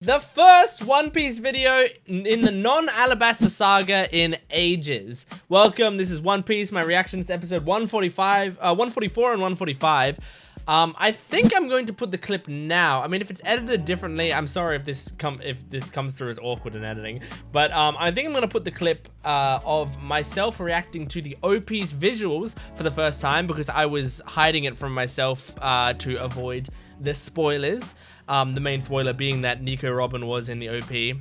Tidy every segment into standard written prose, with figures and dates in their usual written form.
The first One Piece video in the non-Alabasta Saga in ages. Welcome, this is One Piece, my reactions to episode 144 and 145. I think I'm going to put the clip now. I mean, if it's edited differently, I'm sorry if this comes through as awkward in editing. But I think I'm going to put the clip of myself reacting to the OP's visuals for the first time because I was hiding it from myself to avoid the spoilers. The main spoiler being that Nico Robin was in the OP.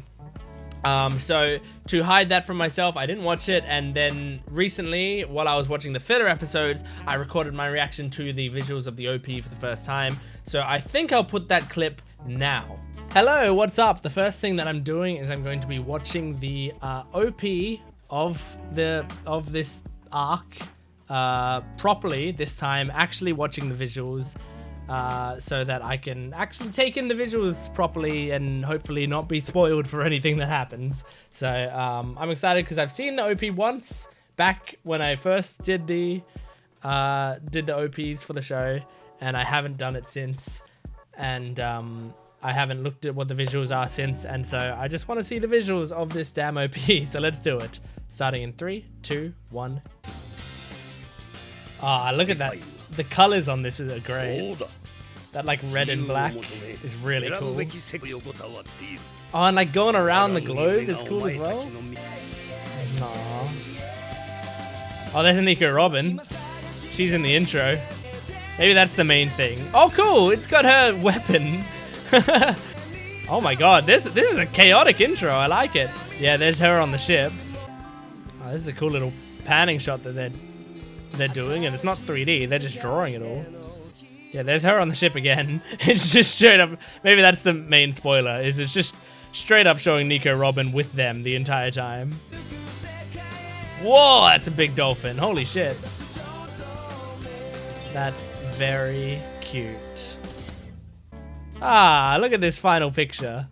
So to hide that from myself, I didn't watch it, and then recently, while I was watching the filler episodes, I recorded my reaction to the visuals of the OP for the first time. So I think I'll put that clip now. Hello, what's up? The first thing that I'm doing is I'm going to be watching the OP of this arc properly this time, actually watching the visuals. So that I can actually take in the visuals properly and hopefully not be spoiled for anything that happens. So I'm excited because I've seen the OP once back when I first did the OPs for the show, and I haven't done it since, and I haven't looked at what the visuals are since, and so I just want to see the visuals of this damn OP. So let's do it. Starting in 3, 2, 1. Ah, look at that. The colors on this are great. That like red and black is really cool. Oh, and like going around the globe is cool as well. Aww. Oh, there's a Nico Robin. She's in the intro. Maybe that's the main thing. Oh, cool. It's got her weapon. Oh my god, this is a chaotic intro. I like it. Yeah, there's her on the ship. Oh, this is a cool little panning shot that they're doing, and it's not 3D, they're just drawing it all. Yeah, there's her on the ship again. It's just straight up, maybe that's the main spoiler, is it's just straight up showing Nico Robin with them the entire time. Whoa, that's a big dolphin, holy shit. That's very cute. Ah, look at this final picture.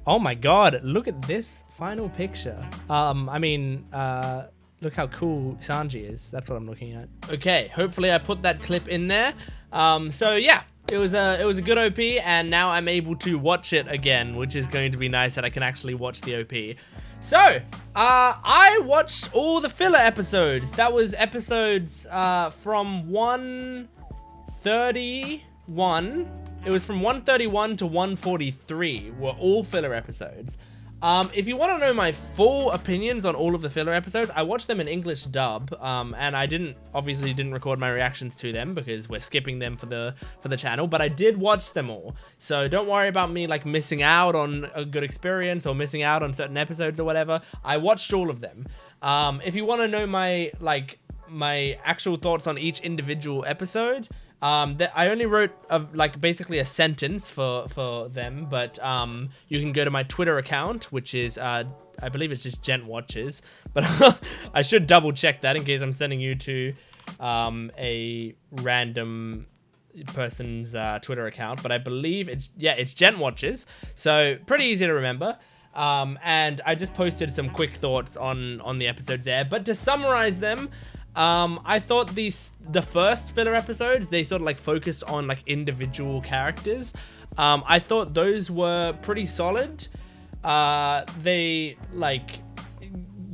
Oh my god, look at this final picture. Look how cool Sanji is. That's what I'm looking at. Okay, hopefully I put that clip in there. So yeah, it was a good OP, and now I'm able to watch it again, which is going to be nice that I can actually watch the OP. So, I watched all the filler episodes. That was episodes from 131. It was from 131 to 143 were all filler episodes. If you want to know my full opinions on all of the filler episodes, I watched them in English dub, and I obviously didn't record my reactions to them because we're skipping them for the channel, but I did watch them all. So don't worry about me like missing out on a good experience or missing out on certain episodes or whatever. I watched all of them. If you want to know my actual thoughts on each individual episode, that I only wrote basically a sentence for them, but you can go to my Twitter account, which is I believe it's just Jent Watches, but I should double check that in case I'm sending you to a random person's Twitter account, but I believe it's Jent Watches, so pretty easy to remember. And I just posted some quick thoughts on the episodes there, but to summarize them, I thought the first filler episodes, they sort of like focused on like individual characters. I thought those were pretty solid. They like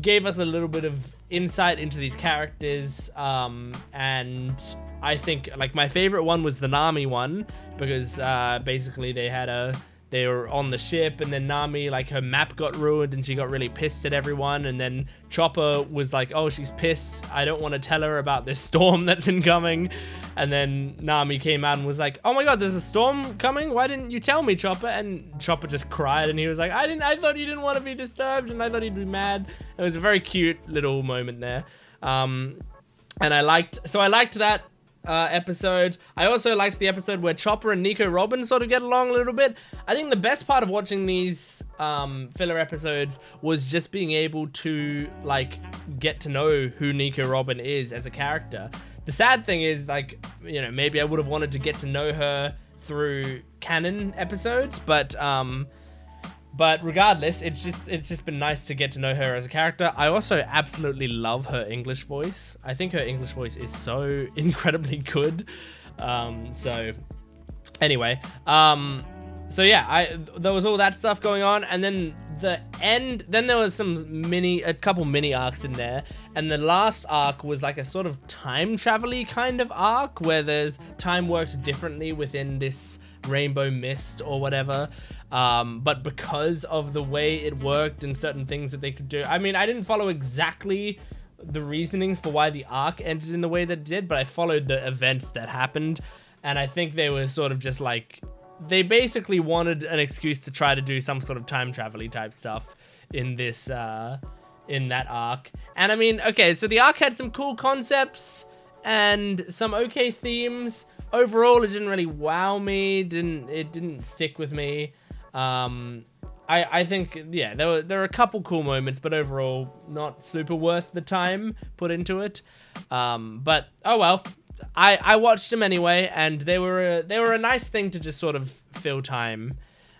gave us a little bit of insight into these characters. And I think like my favorite one was the Nami one, because basically they were on the ship, and then Nami, like, her map got ruined and she got really pissed at everyone, and then Chopper was like, oh, she's pissed, I don't want to tell her about this storm that's incoming, and then Nami came out and was like, oh my god, there's a storm coming, why didn't you tell me, Chopper? And Chopper just cried, and he was like, I thought you didn't want to be disturbed, and I thought he'd be mad. It was a very cute little moment there. And I liked that episode. I also liked the episode where Chopper and Nico Robin sort of get along a little bit. I think the best part of watching these filler episodes was just being able to like get to know who Nico Robin is as a character. The sad thing is, like, you know, maybe I would have wanted to get to know her through canon episodes, but regardless, it's just been nice to get to know her as a character. I also absolutely love her English voice. I think her English voice is so incredibly good. So anyway, So yeah, there was all that stuff going on, and then the end. Then there was a couple mini arcs in there, and the last arc was like a sort of time travel-y kind of arc where there's time worked differently within this rainbow mist or whatever. But because of the way it worked and certain things that they could do, I mean, I didn't follow exactly the reasonings for why the arc ended in the way that it did, but I followed the events that happened, and I think they were sort of just like. They basically wanted an excuse to try to do some sort of time travel-y type stuff in this, in that arc. And I mean, okay, so the arc had some cool concepts and some okay themes. Overall, it didn't really wow me. It didn't stick with me. I think, yeah, there were a couple cool moments, but overall, not super worth the time put into it. But oh well. I watched them anyway, and they were a nice thing to just sort of fill time.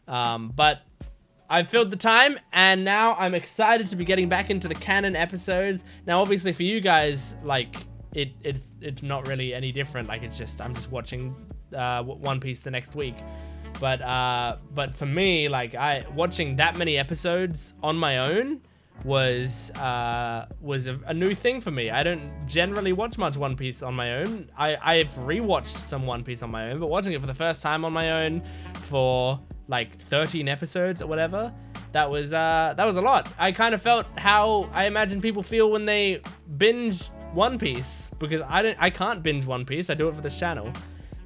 But I filled the time, and now I'm excited to be getting back into the canon episodes. Now, obviously, for you guys, like it's not really any different. Like I'm just watching One Piece the next week. But for me, like watching that many episodes on my own was a new thing for me. I don't generally watch much One Piece on my own. I've rewatched some One Piece on my own, but watching it for the first time on my own for like 13 episodes or whatever, that was a lot. I kind of felt how I imagine people feel when they binge One Piece, because I can't binge One Piece. I do it for this channel.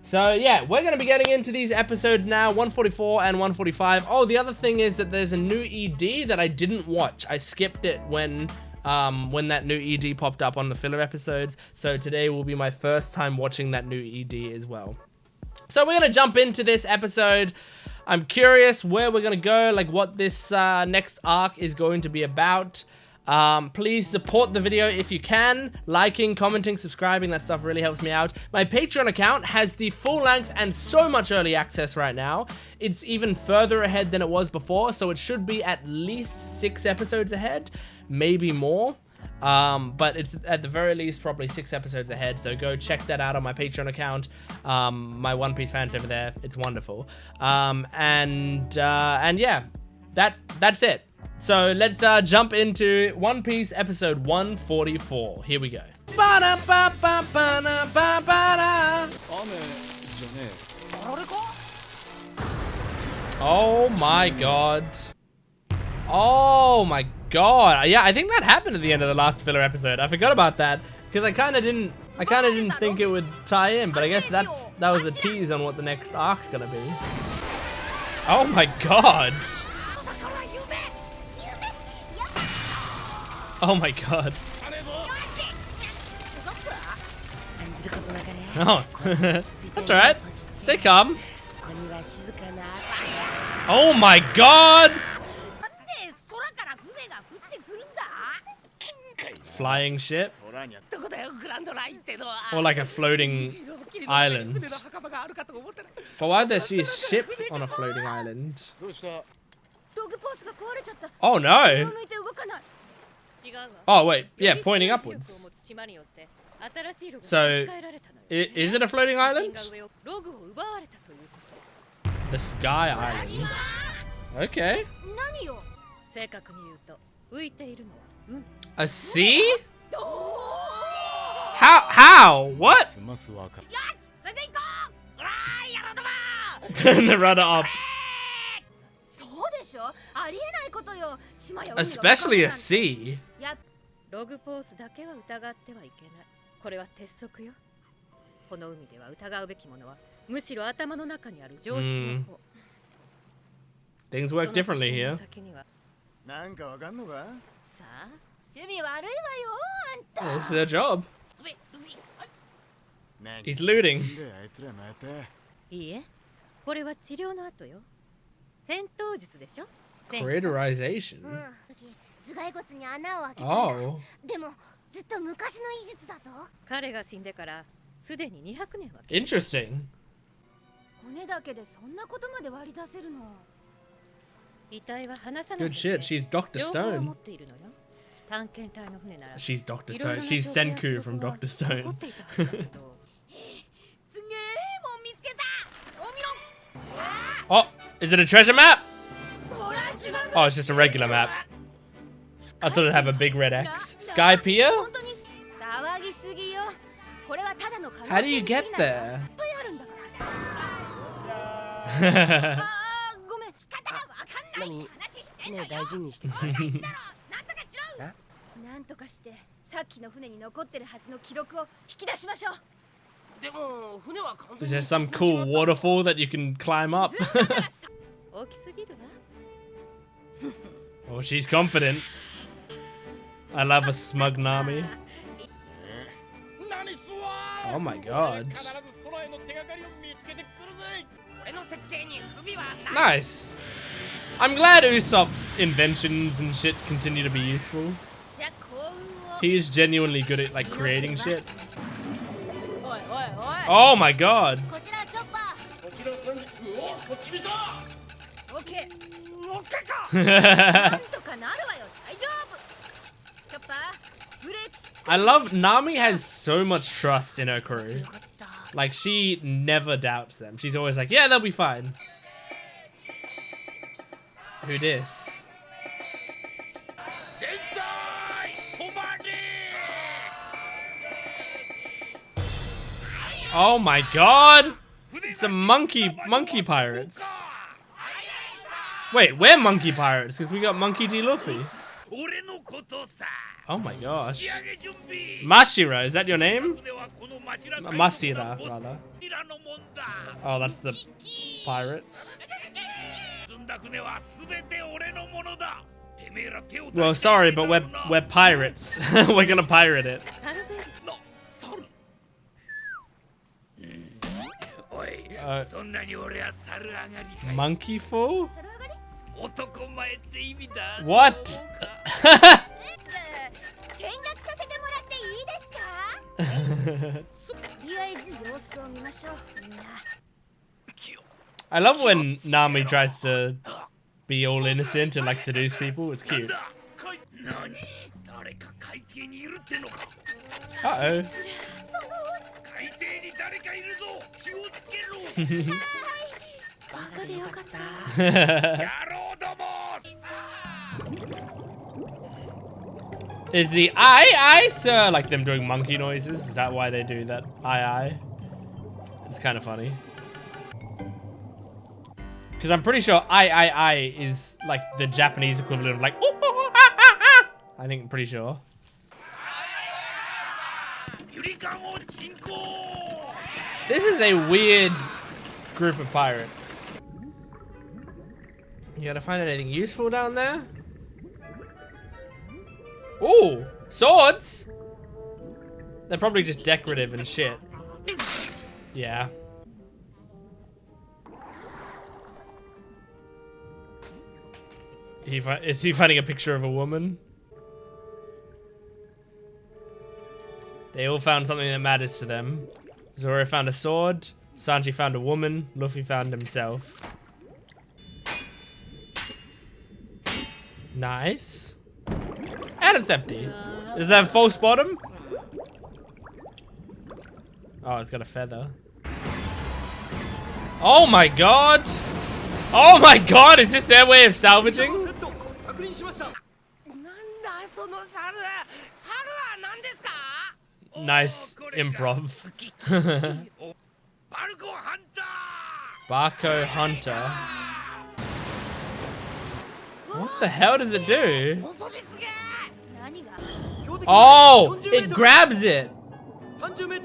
So yeah, we're going to be getting into these episodes now, 144 and 145. Oh, the other thing is that there's a new ED that I didn't watch. I skipped it when that new ED popped up on the filler episodes. So today will be my first time watching that new ED as well. So we're going to jump into this episode. I'm curious where we're going to go, like what this next arc is going to be about. Please support the video if you can. Liking, commenting, subscribing, that stuff really helps me out. My Patreon account has the full length and so much early access right now. It's even further ahead than it was before, so it should be at least 6 episodes ahead, maybe more. But it's at the very least probably 6 episodes ahead, so go check that out on my Patreon account. My One Piece fans over there, it's wonderful. And yeah, that's it. So let's jump into One Piece episode 144. Here we go. Oh my god. Oh my god. Yeah, I think that happened at the end of the last filler episode. I forgot about that because I kind of didn't think it would tie in, but I guess that was a tease on what the next arc's gonna be. Oh my god. Oh my god. Oh, that's alright. Stay calm. Oh my god! Flying ship? Or like a floating island? But why there see a ship on a floating island? Oh no! Oh wait, yeah, pointing upwards. So, is it a floating island? The Sky Island. Okay. A sea? How? What? Turn the rudder off. Especially a sea. Things work differently here. Oh, this is their job. He's looting. Craterization. Oh. Interesting. Good shit, she's Dr. Stone. She's Dr. Stone. She's Senku from Dr. Stone. Oh, Is it a treasure map? Oh, it's just a regular map. I thought it'd have a big red X. Sky Pier? How do you get there? Is there some cool waterfall that you can climb up? Oh, she's confident. I love a smug Nami. Oh my god. Nice. I'm glad Usopp's inventions and shit continue to be useful. He is genuinely good at like creating shit. Oh my god. I love Nami has so much trust in her crew. Like she never doubts them. She's always like, yeah, they'll be fine. Who this? Oh my god! It's a monkey pirates. Wait, we're monkey pirates because we got Monkey D. Luffy. Oh my gosh. Mashira, is that your name? Masira, rather. Oh, that's the pirates. Well, sorry, but we're pirates. We're gonna pirate it. Monkey fool? What? I love when Nami tries to be all innocent and like seduce people. It's cute. Uh-oh. Is the aye sir like them doing monkey noises? Is that why they do that? Aye. It's kind of funny. Because I'm pretty sure aye is like the Japanese equivalent of like ooh, ah, ah, ah. I think I'm pretty sure. This is a weird group of pirates. You gotta find anything useful down there? Ooh, swords? They're probably just decorative and shit. Yeah. Is he finding a picture of a woman? They all found something that matters to them. Zoro found a sword, Sanji found a woman, Luffy found himself. Nice. And it's empty. Is that a false bottom? Oh, it's got a feather. Oh my god! Oh my god, is this their way of salvaging? Nice improv. Barco Hunter. What the hell does it do? Oh, it grabs it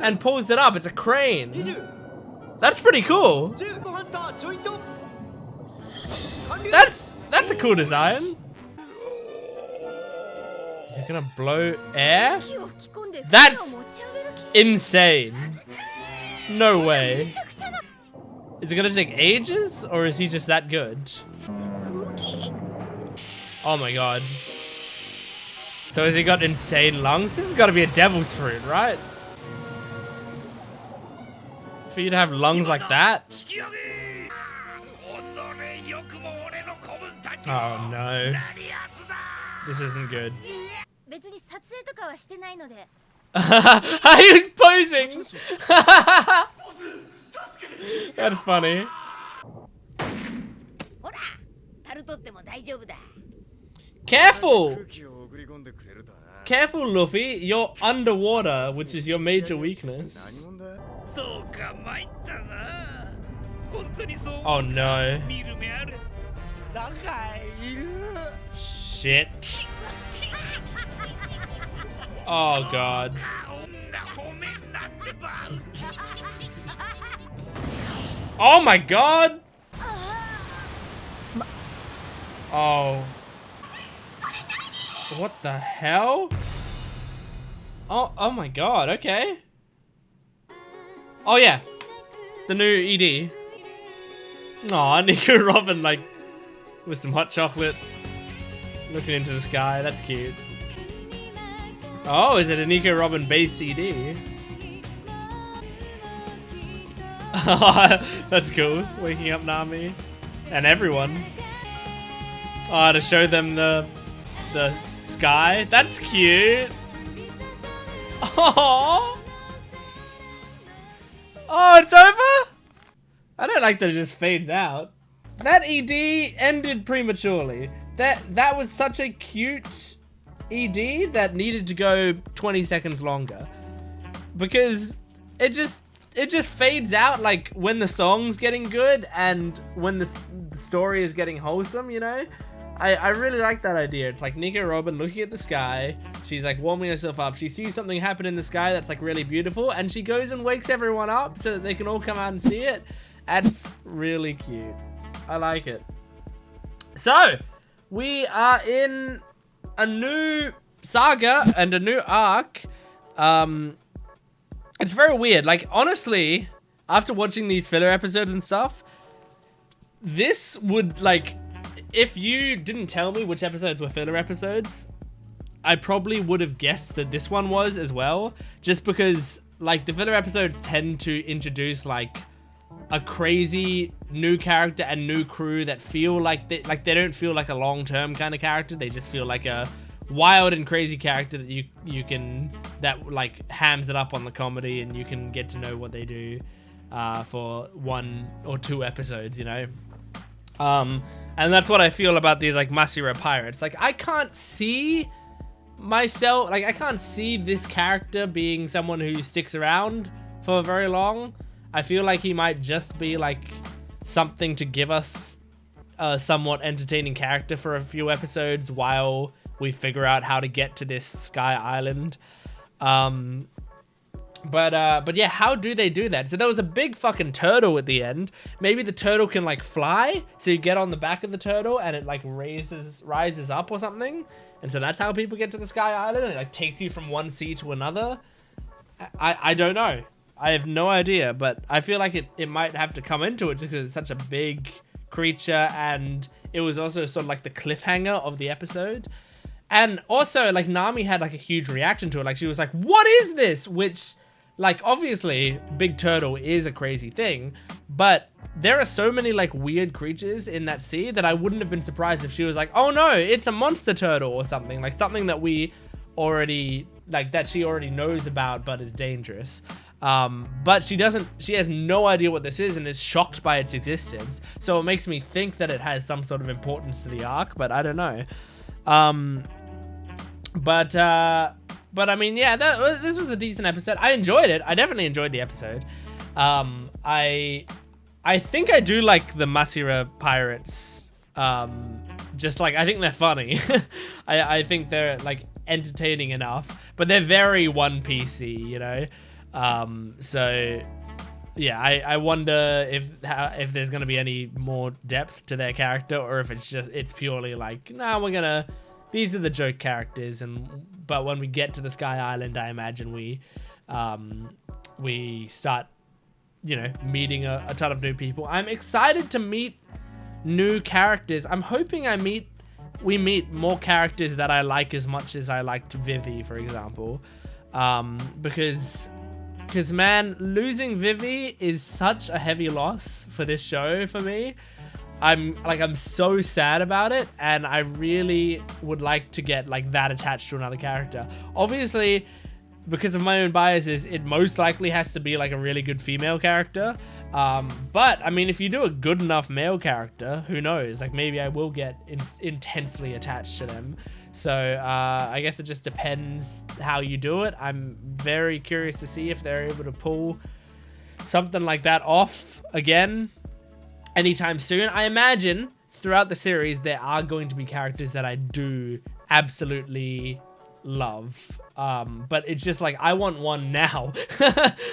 and pulls it up. It's a crane. That's pretty cool. That's a cool design. You're gonna blow air? That's insane. No way. Is it gonna take ages, or is he just that good? Oh my god. So has he got insane lungs? This has got to be a devil's fruit, right? For you to have lungs like that? Oh no. This isn't good. He was posing! That's funny. Careful! Careful, Luffy. You're underwater, which is your major weakness. Oh no. Shit. Oh god. Oh my god! Oh. What the hell? Oh my god, okay. Oh yeah. The new ED. Aw, Nico Robin, like, with some hot chocolate. Looking into the sky, that's cute. Oh, is it a Nico Robin base ED? That's cool. Waking up Nami. And everyone. Oh, to show them the sky. That's cute. Oh, it's over? I don't like that it just fades out. That ED ended prematurely. That was such a cute ED that needed to go 20 seconds longer. Because it just fades out like when the song's getting good and when the story is getting wholesome, you know? I really like that idea. It's like Nico Robin looking at the sky. She's like warming herself up. She sees something happen in the sky that's like really beautiful, and she goes and wakes everyone up so that they can all come out and see it. That's really cute. I like it. So, we are in a new saga and a new arc. It's very weird. Like, honestly, after watching these filler episodes and stuff, this would, like, if you didn't tell me which episodes were filler episodes, I probably would have guessed that this one was as well. Just because, like, the filler episodes tend to introduce, like, a crazy new character and new crew that feel like they don't feel like a long-term kind of character. They just feel like a wild and crazy character that you can, that like hams it up on the comedy, and you can get to know what they do for 1 or 2 episodes, you know. And that's what I feel about these like Masira pirates. Like, I can't see myself, like I can't see this character being someone who sticks around for very long. I feel like he might just be like something to give us a somewhat entertaining character for a few episodes while we figure out how to get to this Sky Island. But yeah, how do they do that? So there was a big fucking turtle at the end. Maybe the turtle can like fly, so you get on the back of the turtle and it like rises up or something. And so that's how people get to the Sky Island, and it like takes you from one sea to another. I don't know. I have no idea, but I feel like it might have to come into it just because it's such a big creature, and it was also sort of like the cliffhanger of the episode. And also, like, Nami had like a huge reaction to it. Like, she was like, "What is this?" Which, like, obviously big turtle is a crazy thing, but there are so many like weird creatures in that sea that I wouldn't have been surprised if she was like, "Oh no, it's a monster turtle," or something, like something that we already, like, that she already knows about but is dangerous. But she has no idea what this is and is shocked by its existence. So it makes me think that it has some sort of importance to the arc, but I don't know. But I mean, yeah, this was a decent episode. I enjoyed it. I definitely enjoyed the episode. I think I do like the Masira pirates. Just like, I think they're funny. I think they're like entertaining enough, but they're very One Piece-y, you know? So yeah, I wonder if there's gonna be any more depth to their character, or if it's purely like, nah, these are the joke characters, but when we get to the Sky Island, I imagine we start, you know, meeting a ton of new people. I'm excited to meet new characters. I'm hoping we meet more characters that I like as much as I liked Vivi, for example, because man, losing Vivi is such a heavy loss for this show for me. I'm so sad about it, and I really would like to get like that attached to another character. Obviously, because of my own biases, it most likely has to be like a really good female character, But I mean, if you do a good enough male character, who knows? Like maybe I will get intensely attached to them. So I guess it just depends how you do it. I'm very curious to see if they're able to pull something like that off again anytime soon. I imagine throughout the series there are going to be characters that I do absolutely love, but it's just like I want one now.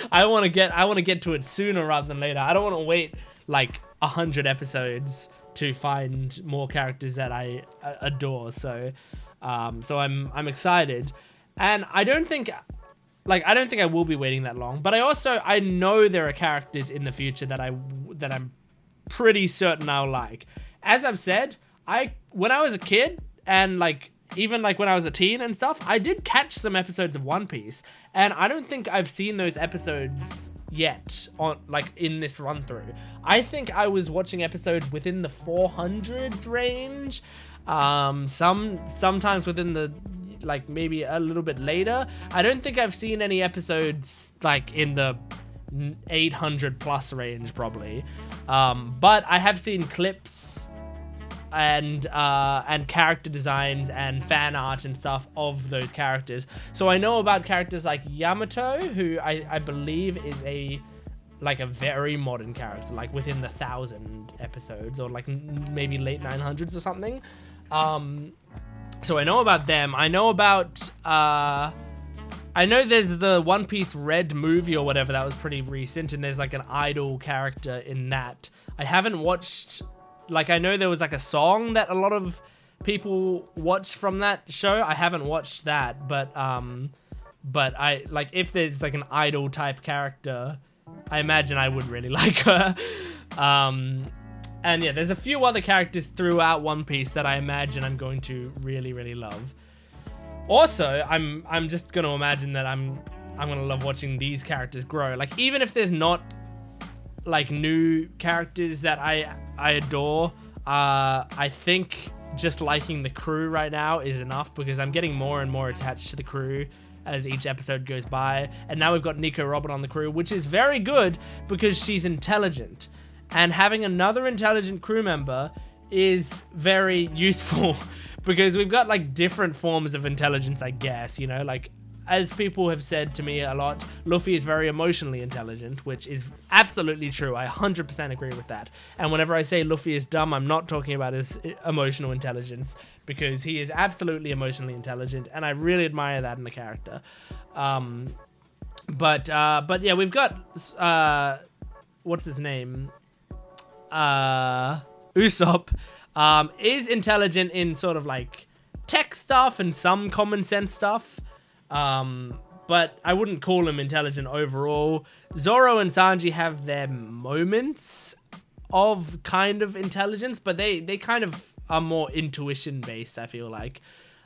I want to get to it sooner rather than later. I don't want to wait like 100 episodes to find more characters that I adore. So I'm excited, and I don't think I will be waiting that long. But I know there are characters in the future that I'm pretty certain I'll like. As I've said, when I was a kid and even when I was a teen and stuff, I did catch some episodes of One Piece, and I don't think I've seen those episodes yet on in this run through. I think I was watching episodes within the 400s range, sometimes within the maybe a little bit later. I don't think I've seen any episodes in the 800 plus range probably, but I have seen clips and character designs and fan art and stuff of those characters. So I know about characters like Yamato, who I believe is a very modern character, within the 1,000 episodes, or maybe late 900s or something. So I know about them. I know about I know there's the One Piece Red movie or whatever that was pretty recent, and there's an idol character in that. I haven't watched, I know there was a song that a lot of people watch from that show. I haven't watched that, but I if there's an idol type character, I imagine I would really like her. And yeah, there's a few other characters throughout One Piece that I imagine I'm going to really, really love. Also, I'm just going to imagine that I'm going to love watching these characters grow. Even if there's not new characters that I adore, I think just liking the crew right now is enough, because I'm getting more and more attached to the crew as each episode goes by. And now we've got Nico Robin on the crew, which is very good because she's intelligent. And having another intelligent crew member is very useful because we've got different forms of intelligence, I guess, as people have said to me a lot, Luffy is very emotionally intelligent, which is absolutely true. I 100% agree with that. And whenever I say Luffy is dumb, I'm not talking about his emotional intelligence, because he is absolutely emotionally intelligent, and I really admire that in the character. But yeah, we've got what's his name? Usopp is intelligent in sort of tech stuff and some common sense stuff, but I wouldn't call him intelligent overall. Zoro and Sanji have their moments of kind of intelligence, but they kind of are more intuition based, I feel like.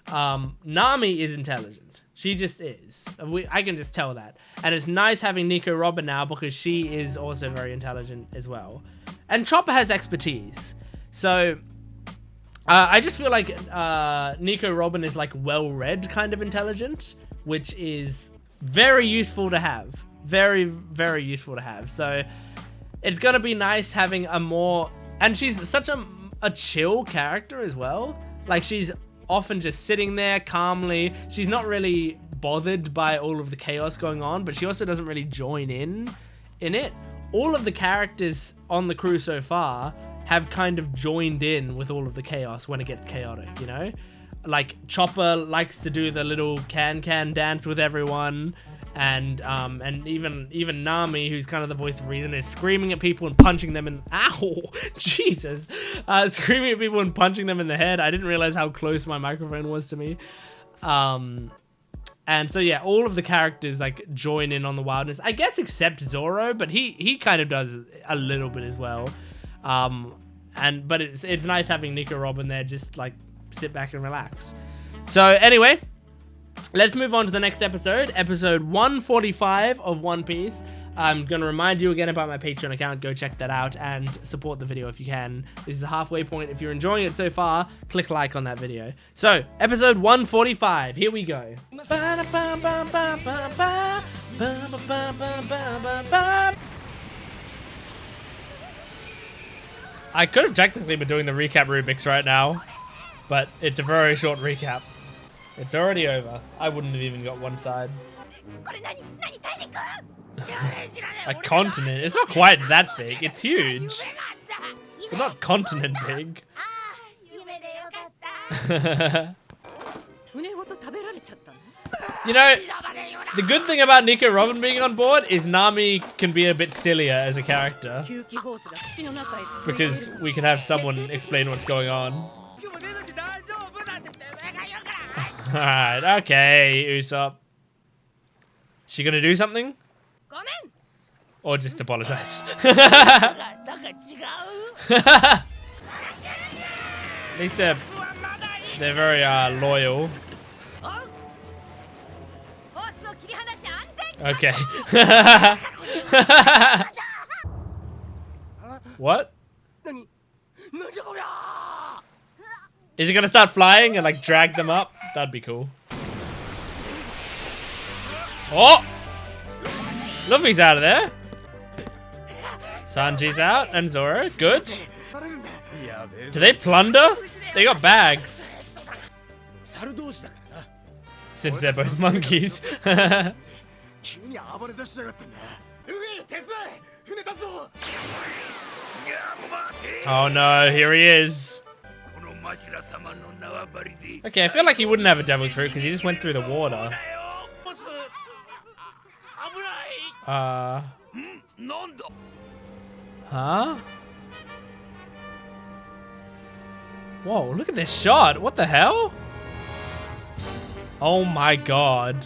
Nami is intelligent. She just is. I can just tell that. And it's nice having Nico Robin now, because she is also very intelligent as well. And Chopper has expertise. So I just feel like Nico Robin is well-read kind of intelligent, which is very useful to have. Very, very useful to have. So it's going to be nice having a more... And she's such a chill character as well. She's often just sitting there calmly. She's not really bothered by all of the chaos going on, but she also doesn't really join in it. All of the characters on the crew so far have kind of joined in with all of the chaos when it gets chaotic, Chopper likes to do the little can dance with everyone, and even Nami, who's kind of the voice of reason, is screaming at people and punching them in... Ow! Jesus! Screaming at people and punching them in the head. I didn't realize how close my microphone was to me. And so yeah, all of the characters join in on the wildness, I guess, except Zoro, but he kind of does a little bit as well. But it's nice having Nico Robin there, just sit back and relax. So anyway, let's move on to the next episode, episode 145 of One Piece. I'm going to remind you again about my Patreon account. Go check that out and support the video if you can. This is a halfway point. If you're enjoying it so far, click like on that video. So, episode 145. Here we go. I could have technically been doing the recap Rubik's right now, but it's a very short recap. It's already over. I wouldn't have even got one side. A continent? It's not quite that big. It's huge. But not continent big. You know, the good thing about Nico Robin being on board is Nami can be a bit sillier as a character. Because we can have someone explain what's going on. Alright, okay, Usopp. She gonna do something? Or just apologize? At least they're very loyal. Okay. What? Is he gonna start flying and like drag them up? That'd be cool. Oh! Luffy's out of there. Sanji's out and Zoro. Good. Do they plunder? They got bags. Since they're both monkeys. Oh no, here he is. Okay, I feel like he wouldn't have a devil's fruit because he just went through the water. Huh? Whoa, look at this shot. What the hell? Oh my god.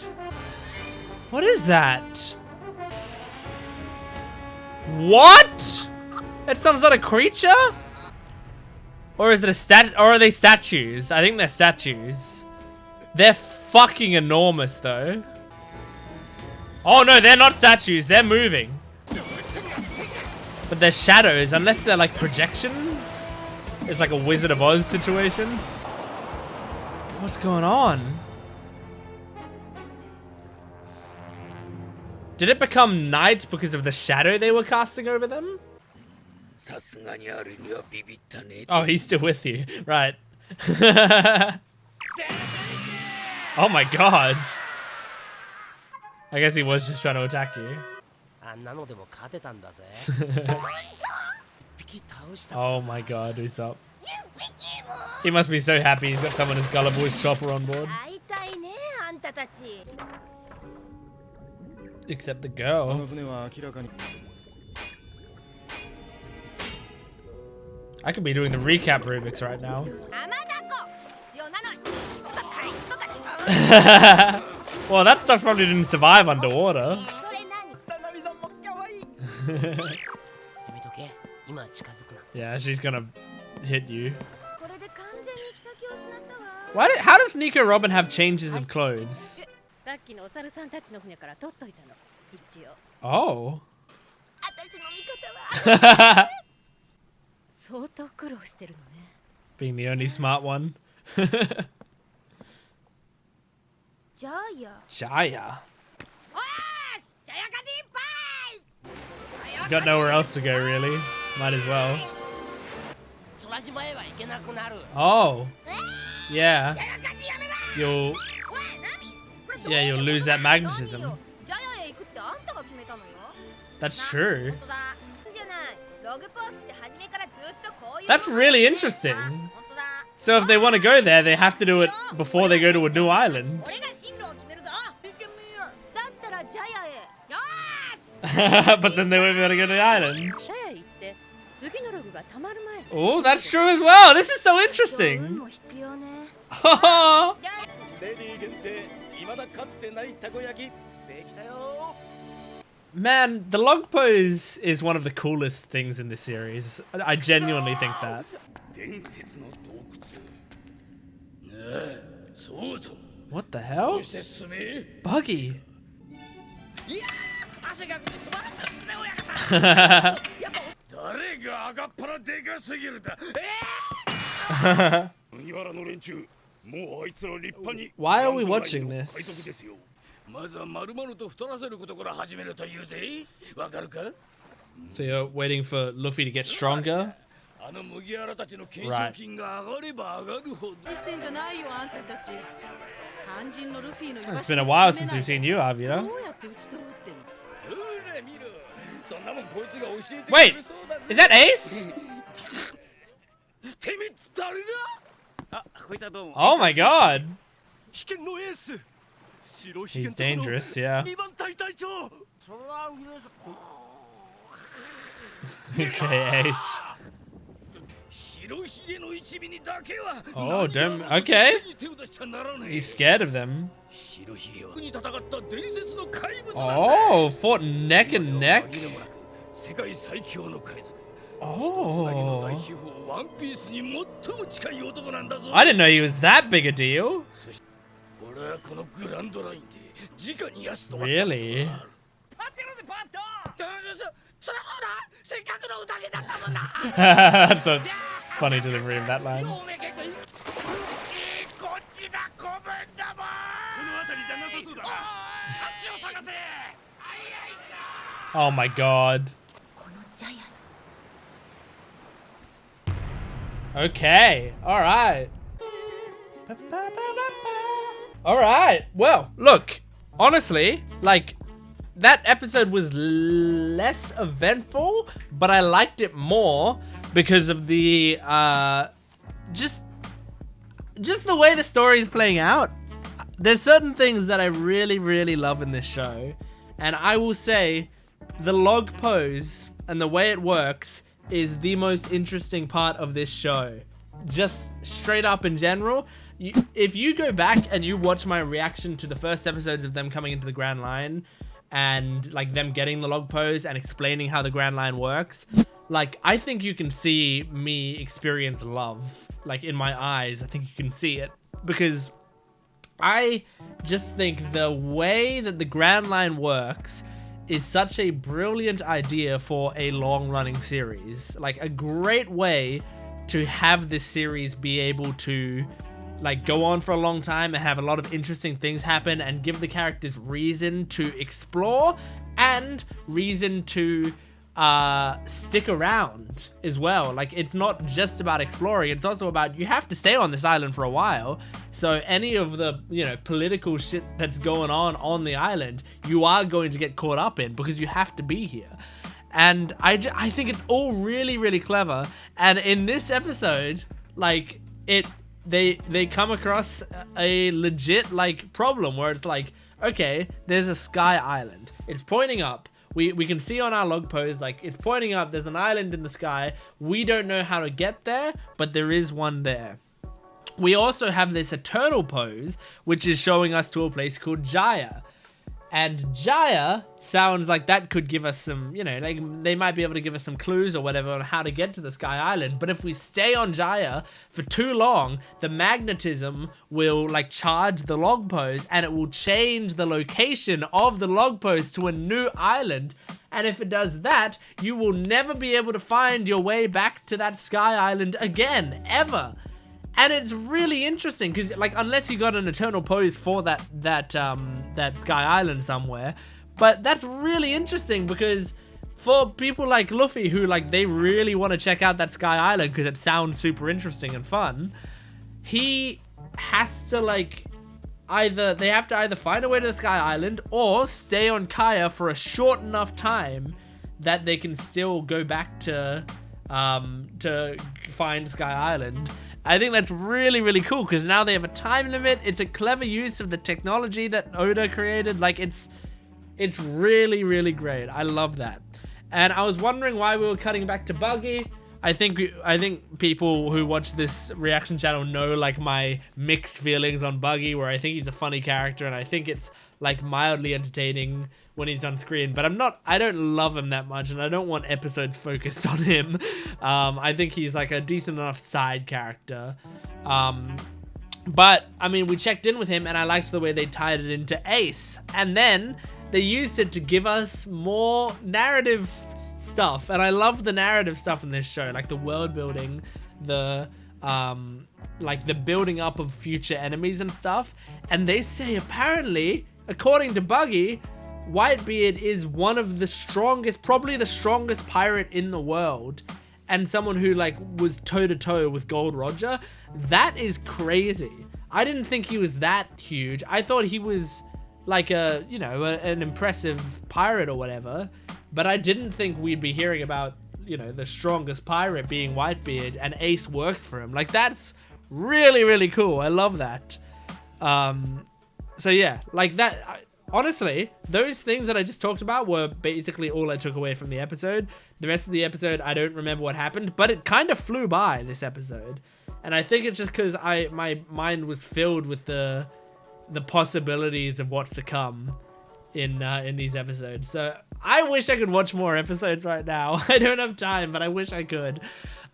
What is that? What? That's some sort of creature? Or is it a or are they statues? I think they're statues. They're fucking enormous though. Oh no, they're not statues, they're moving. But they're shadows, unless they're like projections. It's like a Wizard of Oz situation. What's going on? Did it become night because of the shadow they were casting over them? Oh, he's still with you. Right. Oh my god. I guess he was just trying to attack you. Oh my god, Usopp. He must be so happy he's got someone as gullible as Chopper on board. Except the girl. I could be doing the recap Rubik's right now. Well, that stuff probably didn't survive underwater. Yeah, she's gonna hit you. How does Nico Robin have changes of clothes? Oh. Being the only smart one. Jaya. Got nowhere else to go really. Might as well. Oh. Yeah. You'll lose that magnetism. That's true. That's really interesting. So if they want to go there, they have to do it before they go to a new island. But then they won't be able to go to the island. Oh, that's true as well. This is so interesting. Man, the log pose is one of the coolest things in this series. I genuinely think that. What the hell? Buggy. Why are we watching this? So you're waiting for Luffy to get stronger? Right. It's been a while since we've seen you, Avira. Wait, is that Ace? Oh my god. He's dangerous, yeah. Okay, Ace. Oh, damn. Okay. He's scared of them. Oh, fought neck and neck. Oh. I didn't know he was that big a deal. Really? That's a funny delivery of that line. Oh my god. Okay, alright. Alright, well, look, honestly, like, that episode was less eventful, but I liked it more because of the, just the way the story is playing out. There's certain things that I really, really love in this show, and I will say the log pose and the way it works is the most interesting part of this show. Just straight up in general, if you go back and you watch my reaction to the first episodes of them coming into the Grand Line and like them getting the log pose and explaining how the Grand Line works, like I think you can see me experience love, like in my eyes. I think you can see it because I just think the way that the Grand Line works is such a brilliant idea for a long-running series. Like a great way to have this series be able to like go on for a long time and have a lot of interesting things happen and give the characters reason to explore and reason to stick around as well. Like it's not just about exploring, it's also about you have to stay on this island for a while, so any of the, you know, political shit that's going on the island, you are going to get caught up in because you have to be here. And I think it's all really, really clever. And in this episode, like they come across a legit like problem where it's like, okay, there's a sky island, it's pointing up. We can see on our log pose, like, it's pointing up, there's an island in the sky. We don't know how to get there, but there is one there. We also have this eternal pose, which is showing us to a place called Jaya. And Jaya sounds like that could give us some, you know, like they might be able to give us some clues or whatever on how to get to the Sky Island. But if we stay on Jaya for too long, the magnetism will like charge the log pose and it will change the location of the log pose to a new island. And if it does that, you will never be able to find your way back to that Sky Island again, ever. And it's really interesting because, like, unless you got an eternal pose for that Sky Island somewhere, but that's really interesting because for people like Luffy who, like, they really want to check out that Sky Island because it sounds super interesting and fun, he has to, like, they have to either find a way to the Sky Island or stay on Kaya for a short enough time that they can still go back to find Sky Island. I think that's really, really cool because now they have a time limit. It's a clever use of the technology that Oda created. Like, it's really, really great. I love that. And I was wondering why we were cutting back to Buggy. I think people who watch this reaction channel know, like, my mixed feelings on Buggy, where I think he's a funny character and I think it's, like, mildly entertaining when he's on screen, but I don't love him that much and I don't want episodes focused on him. I think he's like a decent enough side character. But I mean, we checked in with him and I liked the way they tied it into Ace, and then they used it to give us more narrative stuff. And I love the narrative stuff in this show, like the world building, like the building up of future enemies and stuff. And they say apparently, according to Buggy, Whitebeard is one of the strongest, probably the strongest pirate in the world. and someone who like was toe to toe with Gold Roger, that is crazy. I didn't think he was that huge. I thought he was like a, you know, an impressive pirate or whatever, but I didn't think we'd be hearing about, you know, the strongest pirate being Whitebeard, and Ace worked for him. Like, that's really, really cool. I love that. So yeah, like that, honestly, those things that I just talked about were basically all I took away from the episode. The rest of the episode, I don't remember what happened, but it kind of flew by, this episode. And I think it's just because my mind was filled with the possibilities of what's to come in these episodes. So I wish I could watch more episodes right now. I don't have time, but I wish I could.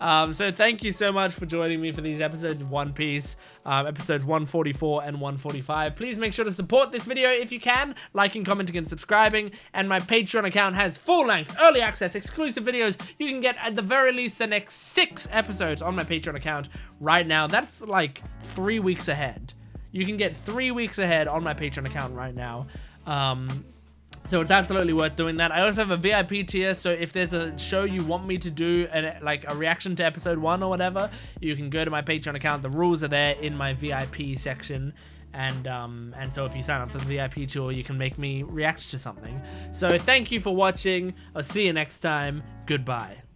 So thank you so much for joining me for these episodes of One Piece, episodes 144 and 145. Please make sure to support this video if you can, liking, commenting, and subscribing. And my Patreon account has full-length, early access, exclusive videos. You can get, at the very least, the next 6 episodes on my Patreon account right now. That's like 3 weeks ahead. You can get 3 weeks ahead on my Patreon account right now. So it's absolutely worth doing that. I also have a VIP tier, so if there's a show you want me to do, like a reaction to episode 1 or whatever, you can go to my Patreon account. The rules are there in my VIP section, and so if you sign up for the VIP tour, you can make me react to something. So thank you for watching. I'll see you next time. Goodbye.